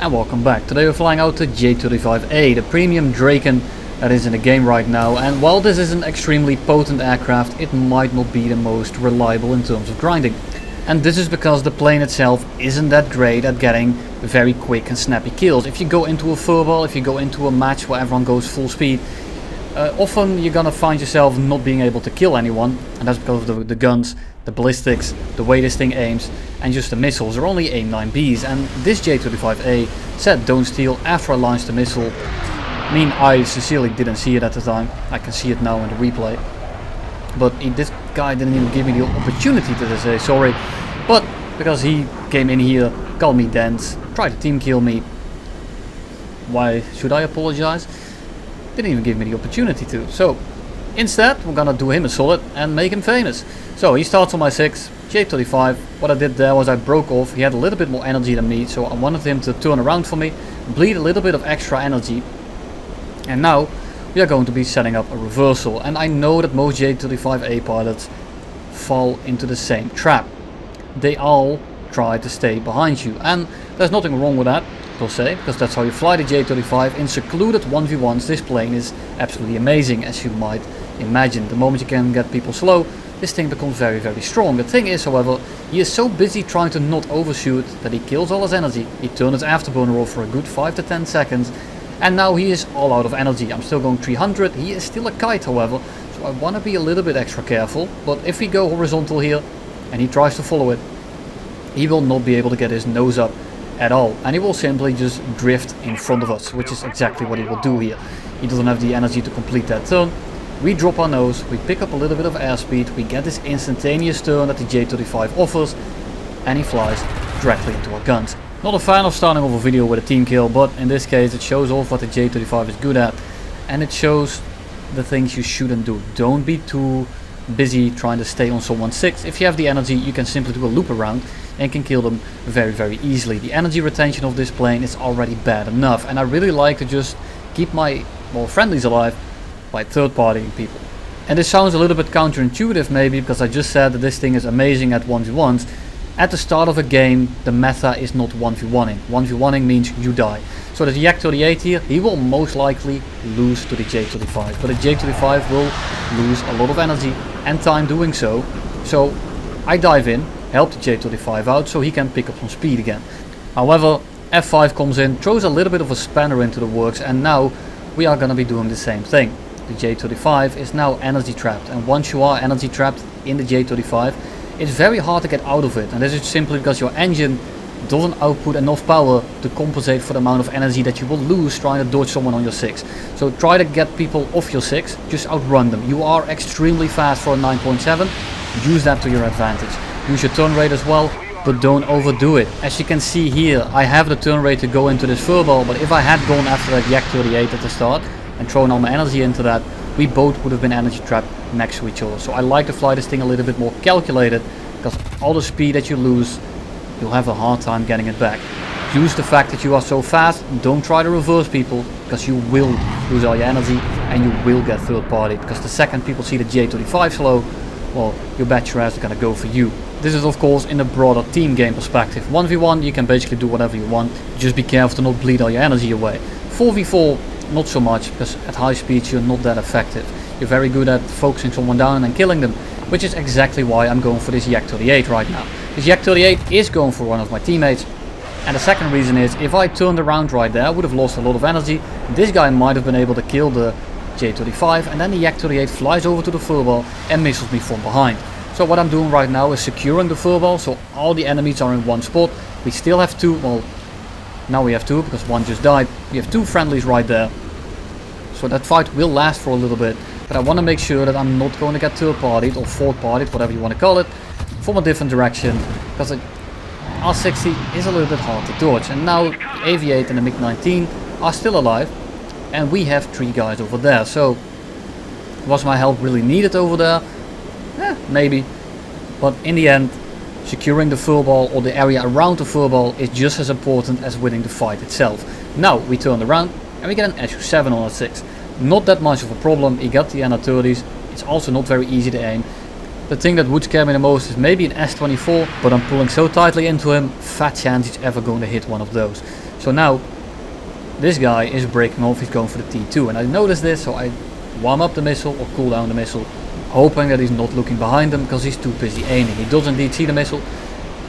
And welcome back. Today we're flying out to J35A, the premium Draken that is in the game right now, and while this is an extremely potent aircraft, it might not be the most reliable in terms of grinding. And this is because the plane itself isn't that great at getting very quick and snappy kills. If you go into a furball, if you go into a match where everyone goes full speed, often you're gonna find yourself not being able to kill anyone, and that's because of the guns, the ballistics, the way this thing aims, and just the missiles are only aim 9Bs. And this J35A said don't steal after I launched the missile. I mean, I sincerely didn't see it at the time. I can see it now in the replay. But this guy didn't even give me the opportunity to say sorry. But because he came in here, called me dense, tried to team kill me. Why should I apologize? Didn't even give me the opportunity to. So instead, we're gonna do him a solid and make him famous. So he starts on my 6, J35. What I did there was I broke off. He had a little bit more energy than me, so I wanted him to turn around for me, bleed a little bit of extra energy. And now we are going to be setting up a reversal. And I know that most J35A pilots fall into the same trap. They all try to stay behind you. And there's nothing wrong with that, per se, because that's how you fly the J35 in secluded 1v1s. This plane is absolutely amazing, as you might imagine. The moment you can get people slow, this thing becomes very, very strong. The thing is, however, he is so busy trying to not overshoot that he kills all his energy. He turned his afterburner off for a good 5 to 10 seconds. And now he is all out of energy. I'm still going 300. He is still a kite, however, so I want to be a little bit extra careful. But if we go horizontal here and he tries to follow it, he will not be able to get his nose up at all. And he will simply just drift in front of us, which is exactly what he will do here. He doesn't have the energy to complete that turn. We drop our nose, we pick up a little bit of airspeed, we get this instantaneous turn that the J35 offers, and he flies directly into our guns. Not a fan of starting off a video with a team kill, but in this case it shows off what the J35 is good at, and it shows the things you shouldn't do. Don't be too busy trying to stay on someone's 6. If you have the energy, you can simply do a loop around and can kill them very, very easily. The energy retention of this plane is already bad enough, and I really like to just keep my friendlies alive by third-partying people. And this sounds a little bit counterintuitive maybe, because I just said that this thing is amazing at 1v1s. At the start of a game, the meta is not 1v1ing. 1v1ing means you die. So the J38 here, he will most likely lose to the J35. But the J35 will lose a lot of energy and time doing so. So I dive in, help the J35 out so he can pick up some speed again. However, F5 comes in, throws a little bit of a spanner into the works, and now we are going to be doing the same thing. The J35 is now energy trapped, and once you are energy trapped in the J35, it's very hard to get out of it, and this is simply because your engine doesn't output enough power to compensate for the amount of energy that you will lose trying to dodge someone on your 6. So try to get people off your 6, just outrun them. You are extremely fast for a 9.7, use that to your advantage. Use your turn rate as well, but don't overdo it. As you can see here, I have the turn rate to go into this furball, but if I had gone after that Yak 38 at the start and thrown all my energy into that, we both would have been energy trapped next to each other. So I like to fly this thing a little bit more calculated, because all the speed that you lose, you'll have a hard time getting it back. Use the fact that you are so fast, don't try to reverse people, because you will lose all your energy and you will get third party, because the second people see the J35 slow, well, you bet your ass is gonna go for you. This is of course in a broader team game perspective. 1v1 you can basically do whatever you want, just be careful to not bleed all your energy away. 4v4 not so much, because at high speeds you're not that effective. You're very good at focusing someone down and killing them, which is exactly why I'm going for this Yak 38 right now. This Yak 38 is going for one of my teammates, and the second reason is if I turned around right there I would have lost a lot of energy. This guy might have been able to kill the J35, and then the Yak 38 flies over to the furball and missiles me from behind. So what I'm doing right now is securing the furball, so all the enemies are in one spot. We still have two, well, now we have two because one just died. We have two friendlies right there. So that fight will last for a little bit, but I want to make sure that I'm not going to get third partied or fourth partied, whatever you want to call it, from a different direction, because R60 is a little bit hard to dodge. And now the AV8 and the MiG-19 are still alive, and we have 3 guys over there. So was my help really needed over there? Maybe, but in the end securing the furball or the area around the furball is just as important as winning the fight itself. Now we turn around and we get an SU7 on our 6. Not that much of a problem. He got the NR30s. It's also not very easy to aim. The thing that would scare me the most is maybe an S24, but I'm pulling so tightly into him, fat chance he's ever going to hit one of those. So now this guy is breaking off, he's going for the T2, and I noticed this, so I warm up the missile or cool down the missile, hoping that he's not looking behind him because he's too busy aiming. He does indeed see the missile,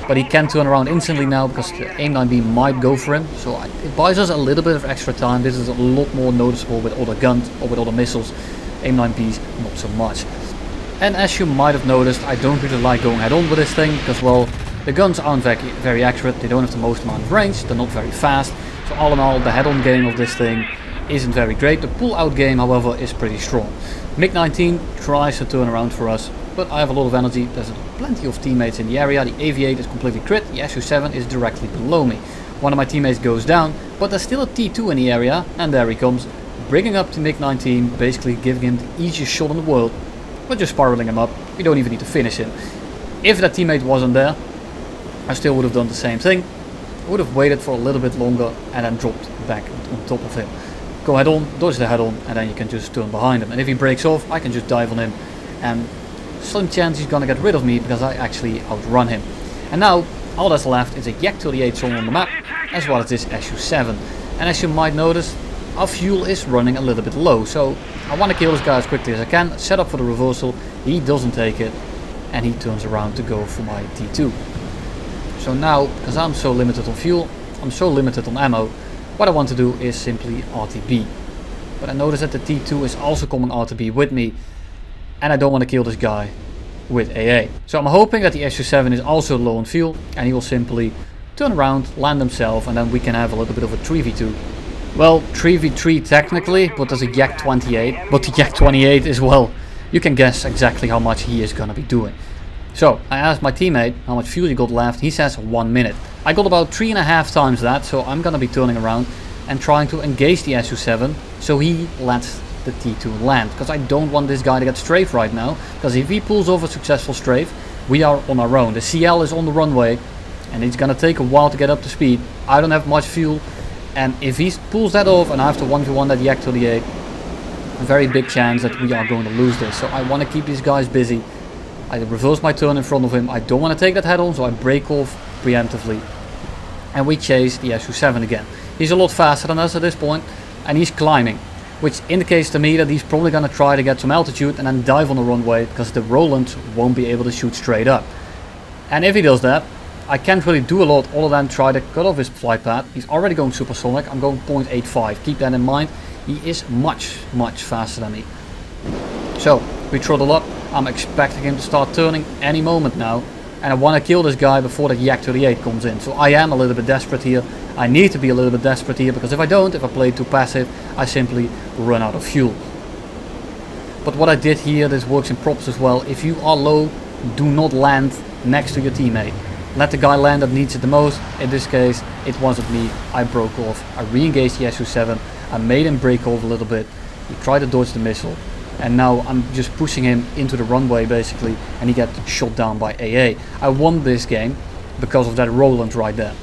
but he can turn around instantly now because the AIM-9B might go for him. So it buys us a little bit of extra time. This is a lot more noticeable with other guns or with other missiles. AIM-9Bs not so much. And as you might have noticed, I don't really like going head on with this thing because, well, the guns aren't very accurate. They don't have the most amount of range. They're not very fast. So all in all, the head on game of this thing isn't very great. The pull out game, however, is pretty strong. MiG-19 tries to turn around for us, but I have a lot of energy. There's plenty of teammates in the area. The AV-8 is completely crit. The Su-7 is directly below me. One of my teammates goes down, but there's still a T2 in the area, and there he comes, bringing up the MiG-19, basically giving him the easiest shot in the world. We're just spiraling him up. We don't even need to finish him. If that teammate wasn't there, I still would have done the same thing. I would have waited for a little bit longer and then dropped back on top of him. Go head on, dodge the head on, and then you can just turn behind him. And if he breaks off, I can just dive on him, and slim chance he's gonna get rid of me because I actually outrun him. And now all that's left is a J35A zone on the map, as well as this Su-7. And as you might notice, our fuel is running a little bit low, so I want to kill this guy as quickly as I can, set up for the reversal. He doesn't take it, and he turns around to go for my T2. So now, because I'm so limited on fuel, I'm so limited on ammo, what I want to do is simply RTB. But I notice that the T2 is also coming RTB with me, and I don't want to kill this guy with AA. So I'm hoping that the Su-7 is also low on fuel, and he will simply turn around, land himself, and then we can have a little bit of a 3v2. Well, 3v3 technically, but there's a J35A, but the J35A is, well, you can guess exactly how much he is going to be doing. So I asked my teammate how much fuel he got left. He says 1 minute. I got about 3.5 times that, so I'm gonna be turning around and trying to engage the Su-7 so he lets the T2 land, because I don't want this guy to get strafed right now, because if he pulls off a successful strafe, we are on our own. The CL is on the runway and it's gonna take a while to get up to speed. I don't have much fuel, and if he pulls that off and I have to 1v1 that J35A, a very big chance that we are going to lose this. So I want to keep these guys busy. I reverse my turn in front of him. I don't want to take that head on, so I break off preemptively. And we chase the Su-7 again. He's a lot faster than us at this point, and he's climbing, which indicates to me that he's probably going to try to get some altitude and then dive on the runway, because the Roland won't be able to shoot straight up. And if he does that, I can't really do a lot other than try to cut off his flight path. He's already going supersonic. I'm going 0.85. Keep that in mind. He is much faster than me. So we throttle up. I'm expecting him to start turning any moment now, and I want to kill this guy before the J35A comes in. So I am a little bit desperate here. I need to be a little bit desperate here, because if I don't, if I play too passive, I simply run out of fuel. But what I did here, this works in props as well. If you are low, do not land next to your teammate. Let the guy land that needs it the most. In this case, it wasn't me. I broke off. I re-engaged the Su-7. I made him break off a little bit. He tried to dodge the missile. And now I'm just pushing him into the runway basically, and he gets shot down by AA. I won this game because of that Roland right there.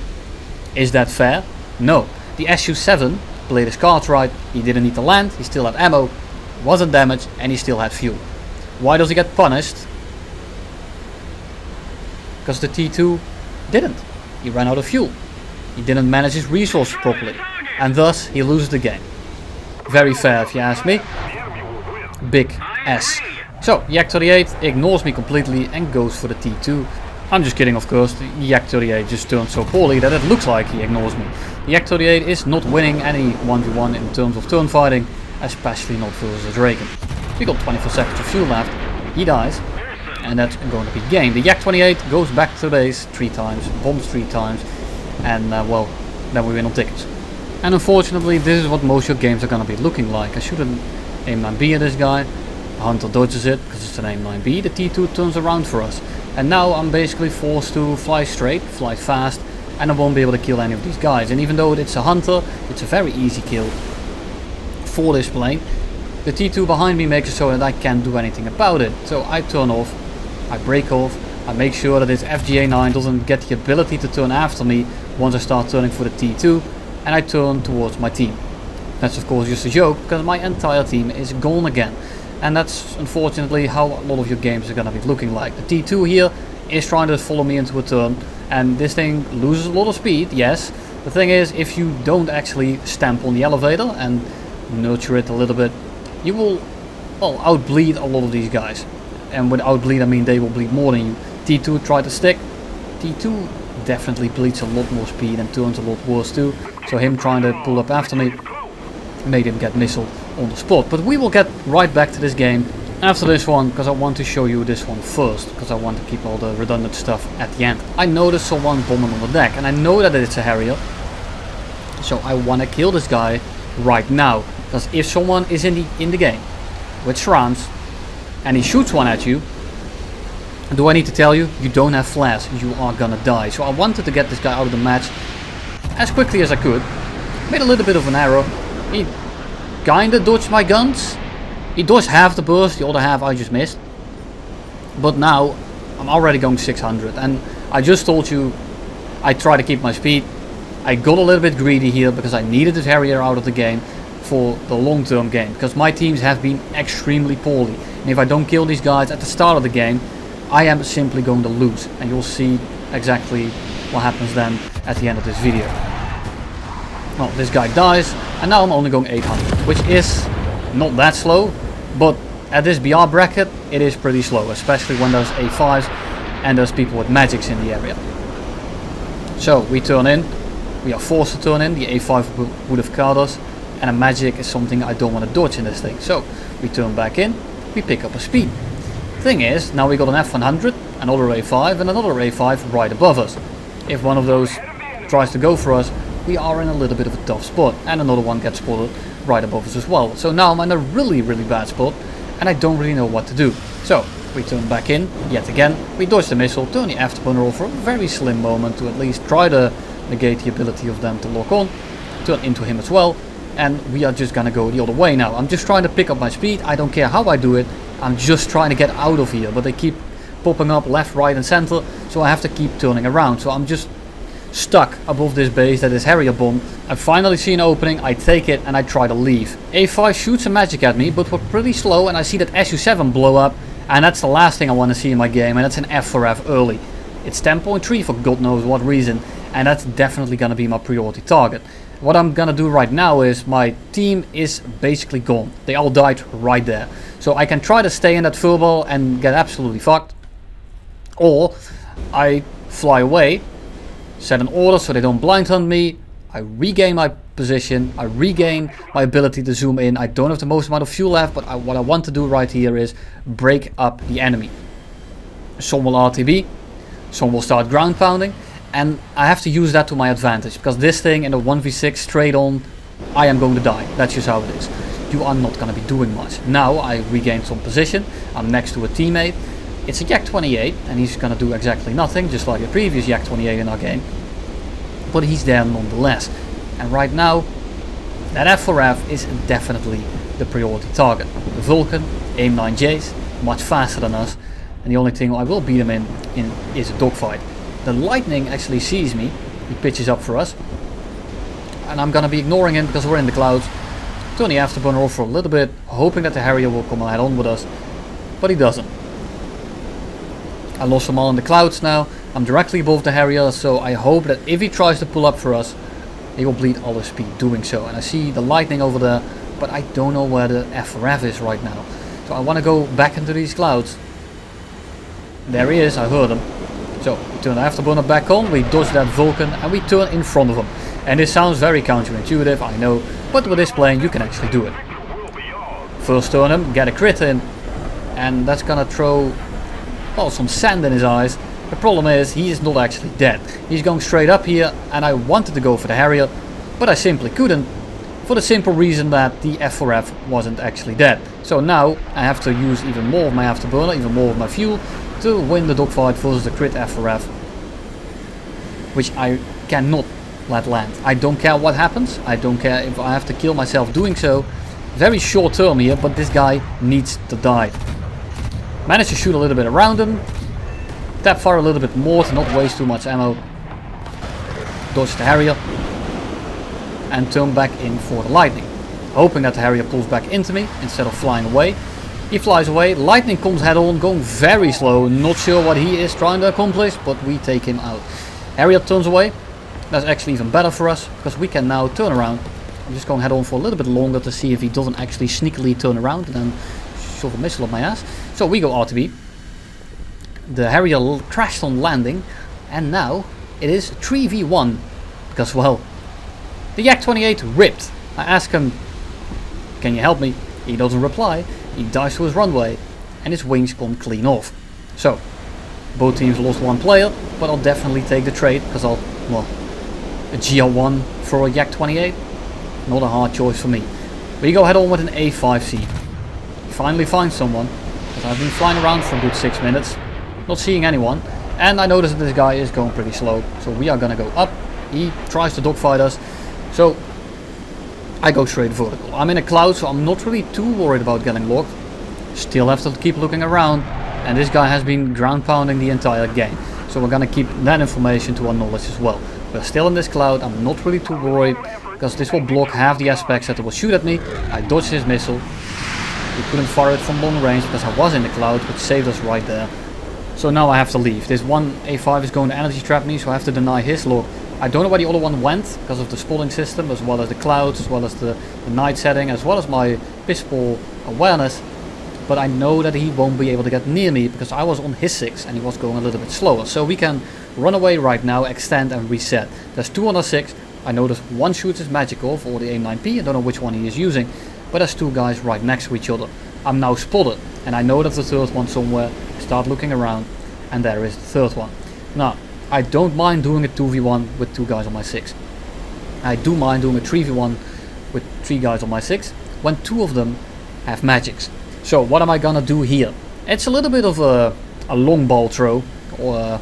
Is that fair? No. The Su-7 played his cards right. He didn't need to land, he still had ammo, wasn't damaged, and he still had fuel. Why does he get punished? Because the T2 didn't. He ran out of fuel. He didn't manage his resources properly, and thus he loses the game. Very fair if you ask me. Big S. So J35A ignores me completely and goes for the T2. I'm just kidding, of course. The J35A just turned so poorly that it looks like he ignores me. The J35A is not winning any 1v1 in terms of turn fighting, especially not versus a Draken. We got 24 seconds of fuel left. He dies, and that's going to be game. The J35A goes back to base 3 times, bombs 3 times, and well, then we win on tickets. And unfortunately, this is what most of your games are going to be looking like. I shouldn't AIM-9B at this guy. The Hunter dodges it because it's an AIM-9B. The T2 turns around for us, and now I'm basically forced to fly straight, fly fast, and I won't be able to kill any of these guys. And even though it's a Hunter, it's a very easy kill for this plane. The T2 behind me makes it so that I can't do anything about it. So I turn off, I break off, I make sure that this FGA-9 doesn't get the ability to turn after me once I start turning for the T2, and I turn towards my team. That's of course just a joke, because my entire team is gone again. And that's unfortunately how a lot of your games are going to be looking like. The T2 here is trying to follow me into a turn, and this thing loses a lot of speed, yes, The thing is, if you don't actually stamp on the elevator and nurture it a little bit, you will, well, outbleed a lot of these guys. And with outbleed I mean they will bleed more than you. T2 tried to stick. T2 definitely bleeds a lot more speed and turns a lot worse too. So him trying to pull up after me made him get missiled on the spot. But we will get right back to this game after this one, because I want to show you this one first, because I want to keep all the redundant stuff at the end. I noticed someone bombing on the deck, and I know that it's a Harrier, so I want to kill this guy right now. Because if someone is in the game with surrounds and he shoots one at you, do I need to tell you? You don't have flares, you are gonna die. So I wanted to get this guy out of the match as quickly as I could. Made a little bit of an error. He kinda dodged my guns. He dodged half the burst, the other half I just missed. But now I'm already going 600, and I just told you I try to keep my speed. I got a little bit greedy here because I needed this Harrier out of the game for the long term game, because my teams have been extremely poorly, and if I don't kill these guys at the start of the game, I am simply going to lose, and you'll see exactly what happens then at the end of this video. Well, this guy dies, and now I'm only going 800, which is not that slow, but at this BR bracket it is pretty slow, especially when there's A5s and there's people with magics in the area. So we turn in, we are forced to turn in, the A5 would have killed us, and a magic is something I don't want to dodge in this thing. So we turn back in, we pick up a speed. Thing is, now we got an F100, another A5 and another A5 right above us. If one of those tries to go for us, we are in a little bit of a tough spot, and another one gets spotted right above us as well. So now I'm in a really bad spot, and I don't really know what to do. So we turn back in yet again, we dodge the missile, turn the afterburner off for a very slim moment to at least try to negate the ability of them to lock on, turn into him as well, and we are just gonna go the other way now. I'm just trying to pick up my speed, I don't care how I do it, I'm just trying to get out of here, but they keep popping up left, right and center, so I have to keep turning around. So I'm just stuck above this base that is Harrier bomb. I finally see an opening, I take it and I try to leave. A5 shoots a magic at me, but we're pretty slow, and I see that SU7 blow up, and that's the last thing I want to see in my game, and that's an F for F early. It's 10.3 for God knows what reason, and that's definitely gonna be my priority target. What I'm gonna do right now is my team is basically gone. They all died right there. So I can try to stay in that furball and get absolutely fucked, or I fly away, set an order so they don't blind hunt me, I regain my position, I regain my ability to zoom in. I don't have the most amount of fuel left, but what I want to do right here is break up the enemy. Some will RTB, some will start ground pounding, and I have to use that to my advantage, because this thing in a 1v6 straight on, I am going to die. That's just how it is. You are not going to be doing much. Now I regain some position, I'm next to a teammate. It's a Yak 28, and he's going to do exactly nothing, just like the previous Yak 28 in our game. But he's there nonetheless. And right now, that F4F is definitely the priority target. The Vulcan, AIM-9Js, much faster than us, and the only thing I will beat him in is a dogfight. The Lightning actually sees me, he pitches up for us, and I'm going to be ignoring him because we're in the clouds. Turn the afterburner off for a little bit, hoping that the Harrier will come head on with us, but he doesn't. I lost them all in the clouds now. I'm directly above the Harrier, so I hope that if he tries to pull up for us, he will bleed all his speed doing so. And I see the Lightning over there, but I don't know where the F4F is right now. So I want to go back into these clouds. There he is, I heard him. So we turn the afterburner back on, we dodge that Vulcan, and we turn in front of him. And this sounds very counterintuitive, I know, but with this plane you can actually do it. First turn him, get a crit in, and that's gonna throw, well, some sand in his eyes. The problem is he is not actually dead. He's going straight up here, and I wanted to go for the Harrier, but I simply couldn't, for the simple reason that the F4F wasn't actually dead. So now I have to use even more of my afterburner, even more of my fuel, to win the dogfight versus the crit F4F, which I cannot let land. I don't care what happens, I don't care if I have to kill myself doing so. Very short term here, but this guy needs to die. Managed to shoot a little bit around him, tap fire a little bit more to not waste too much ammo, dodge the Harrier, and turn back in for the Lightning, hoping that the Harrier pulls back into me instead of flying away. He flies away, Lightning comes head on, going very slow, not sure what he is trying to accomplish, but we take him out. Harrier turns away, That's actually even better for us, because we can now turn around. I'm just going to head on for a little bit longer to see if he doesn't actually sneakily turn around and then shove a missile up my ass. So we go RTB. The Harrier crashed on landing, and now it is 3v1, because, well, the Yak-28 ripped. I ask him, can you help me? He doesn't reply. He dives to his runway, and his wings come clean off. So, both teams lost one player, but I'll definitely take the trade, because a GL1 for a Yak-28, not a hard choice for me. We go head on with an A5C. Finally find someone, because I've been flying around for a good 6 minutes, not seeing anyone, and I notice that this guy is going pretty slow, so we are gonna go up. He tries to dogfight us, so I go straight vertical. I'm in a cloud, so I'm not really too worried about getting locked. Still have to keep looking around, and this guy has been ground pounding the entire game, so we're gonna keep that information to our knowledge as well. We're still in this cloud. I'm not really too worried, because this will block half the aspects that it will shoot at me. I dodged his missile. We couldn't fire it from long range because I was in the cloud, which saved us right there. So now I have to leave. This one A5 is going to energy trap me, so I have to deny his lock. I don't know where the other one went because of the spotting system, as well as the clouds, as well as the night setting, as well as my pistol awareness. But I know that he won't be able to get near me because I was on his 6 and he was going a little bit slower. So we can run away right now, extend and reset. There's 2 on our 6. I noticed one shoots his magic off, or the A9P. I don't know which one he is using. But there's 2 guys right next to each other. I'm now spotted, and I know that the third one somewhere. Start looking around, and there is the third one. Now, I don't mind doing a 2v1 with 2 guys on my 6. I do mind doing a 3v1 with 3 guys on my 6 when 2 of them have magics. So what am I gonna do here? It's a little bit of a long ball throw, or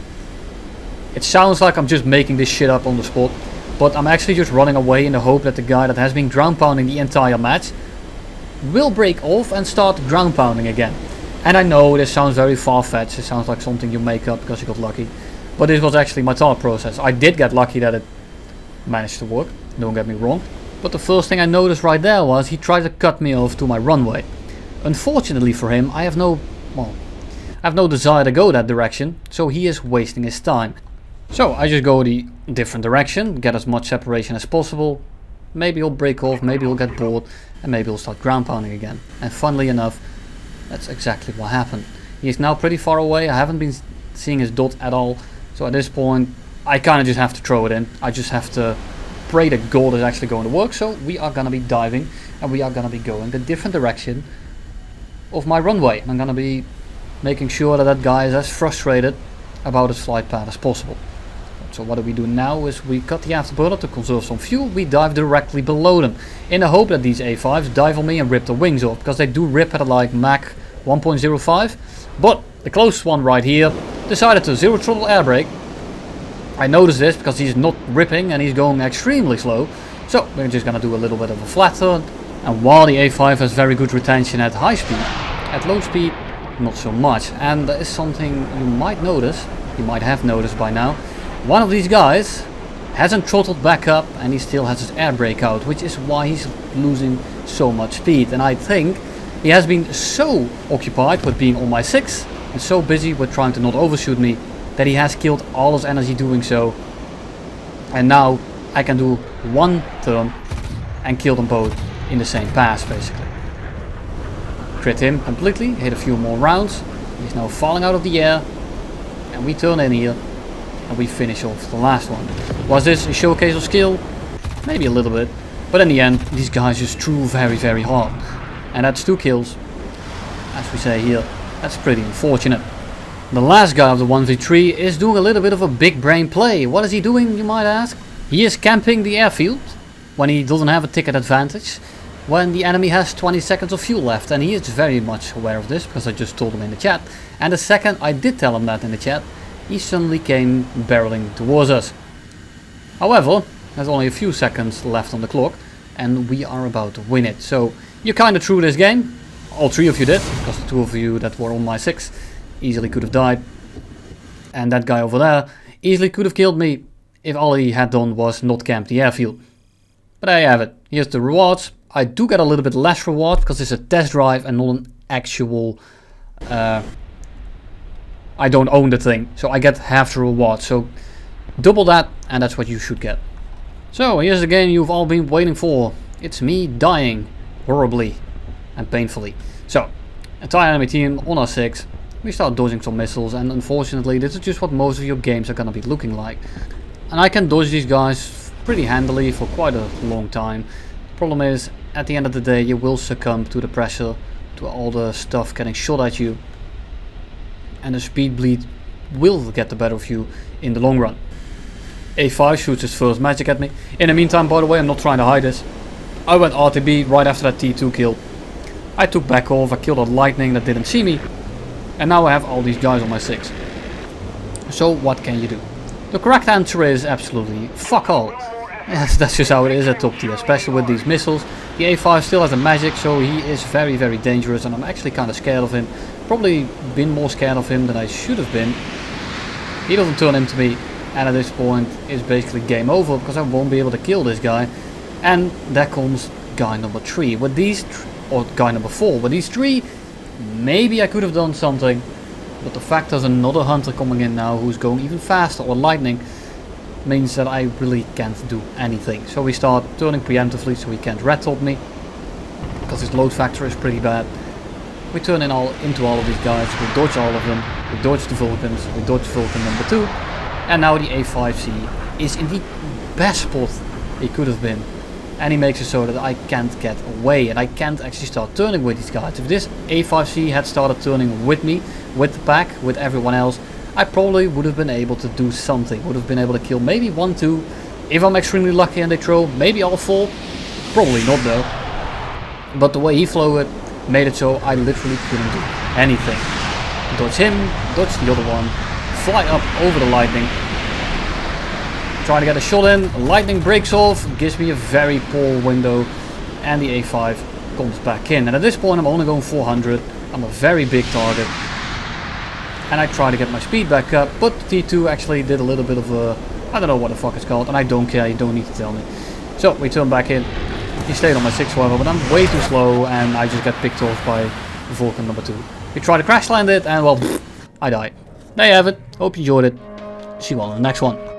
it sounds like I'm just making this shit up on the spot, but I'm actually just running away in the hope that the guy that has been ground pounding the entire match will break off and start ground pounding again. And I know this sounds very far-fetched, it sounds like something you make up because you got lucky, but this was actually my thought process. I did get lucky that it managed to work, don't get me wrong, but the first thing I noticed right there was he tried to cut me off to my runway. Unfortunately for him, I have no desire to go that direction, so he is wasting his time. So I just go the different direction, get as much separation as possible. Maybe he'll break off, maybe he'll get bored, and maybe he'll start ground pounding again. And funnily enough, that's exactly what happened. He is now pretty far away. I haven't been seeing his dot at all. So at this point, I kind of just have to throw it in. I just have to pray that gold is actually going to work. So we are going to be diving, and we are going to be going the different direction of my runway. I'm going to be making sure that that guy is as frustrated about his flight path as possible. So what we do now is we cut the afterburner to conserve some fuel. We dive directly below them in the hope that these A5s dive on me and rip the wings off, because they do rip at like Mach 1.05. But the closest one right here decided to zero throttle air brake. I noticed this because he's not ripping and he's going extremely slow. So we're just going to do a little bit of a flat turn. And while the A5 has very good retention at high speed, at low speed not so much. And there is something you might notice, you might have noticed by now. One of these guys hasn't throttled back up and he still has his air brake out, which is why he's losing so much speed. And I think he has been so occupied with being on my 6 and so busy with trying to not overshoot me that he has killed all his energy doing so. And now I can do one turn and kill them both in the same pass, basically. Crit him completely, hit a few more rounds. He's now falling out of the air, and we turn in here and we finish off the last one. Was this a showcase of skill? Maybe a little bit, but in the end these guys just threw very, very hard, and that's 2 kills. As we say here, that's pretty unfortunate. The last guy of the 1v3 is doing a little bit of a big brain play. What is he doing, you might ask? He is camping the airfield when he doesn't have a ticket advantage, when the enemy has 20 seconds of fuel left, and he is very much aware of this because I just told him in the chat. And the second I did tell him that in the chat, he suddenly came barreling towards us. However, there's only a few seconds left on the clock and we are about to win it. So you kind of threw this game. All 3 of you did, because the 2 of you that were on my 6 easily could have died. And that guy over there easily could have killed me if all he had done was not camp the airfield. But there you have it. Here's the rewards. I do get a little bit less reward because it's a test drive and not an actual... I don't own the thing, so I get half the reward. So Double that, and that's what you should get. So here's the game you've all been waiting for. It's me dying horribly and painfully. So, entire enemy team on our 6. We start dodging some missiles, and unfortunately this is just what most of your games are gonna be looking like. And I can dodge these guys pretty handily for quite a long time. Problem is, at the end of the day you will succumb to the pressure, to all the stuff getting shot at you, and the speed bleed will get the better of you in the long run. A5 shoots his first magic at me. In the meantime, by the way, I'm not trying to hide this. I went RTB right after that T2 kill. I took back off, I killed a lightning that didn't see me, and now I have all these guys on my 6. So what can you do? The correct answer is absolutely fuck all. Yes, that's just how it is at top tier, especially with these missiles. The A5 still has a magic, so he is very, very dangerous, and I'm actually kind of scared of him. Probably been more scared of him than I should have been. He doesn't turn into me, and at this point it's basically game over because I won't be able to kill this guy. And there comes guy number 3 with these, or guy number 4 with these 3. Maybe I could have done something, but the fact there's another hunter coming in now who's going even faster, or lightning, means that I really can't do anything. So we start turning preemptively so he can't red top me, because his load factor is pretty bad. We turn into all of these guys, we dodge all of them, we dodge the Vulcans, we dodge Vulcan number 2, and now the A5C is in the best spot he could have been. And he makes it so that I can't get away, and I can't actually start turning with these guys. If this A5C had started turning with me, with the pack, with everyone else, I probably would have been able to do something. Would have been able to kill maybe 1, 2. If I'm extremely lucky and they throw, maybe all 4. Probably not though. But the way he flew it made it so I literally couldn't do anything. Dodge him, dodge the other one, fly up over the lightning. Try to get a shot in, lightning breaks off, gives me a very poor window, and the A5 comes back in. And at this point I'm only going 400, I'm a very big target. And I try to get my speed back up, but the T2 actually did a little bit of a, I don't know what the fuck it's called, and I don't care, you don't need to tell me. So we turn back in, he stayed on my 6 level, but I'm way too slow, and I just get picked off by Vulcan number 2. We try to crash land it, and well, I die. There you have it, hope you enjoyed it, see you all in the next one.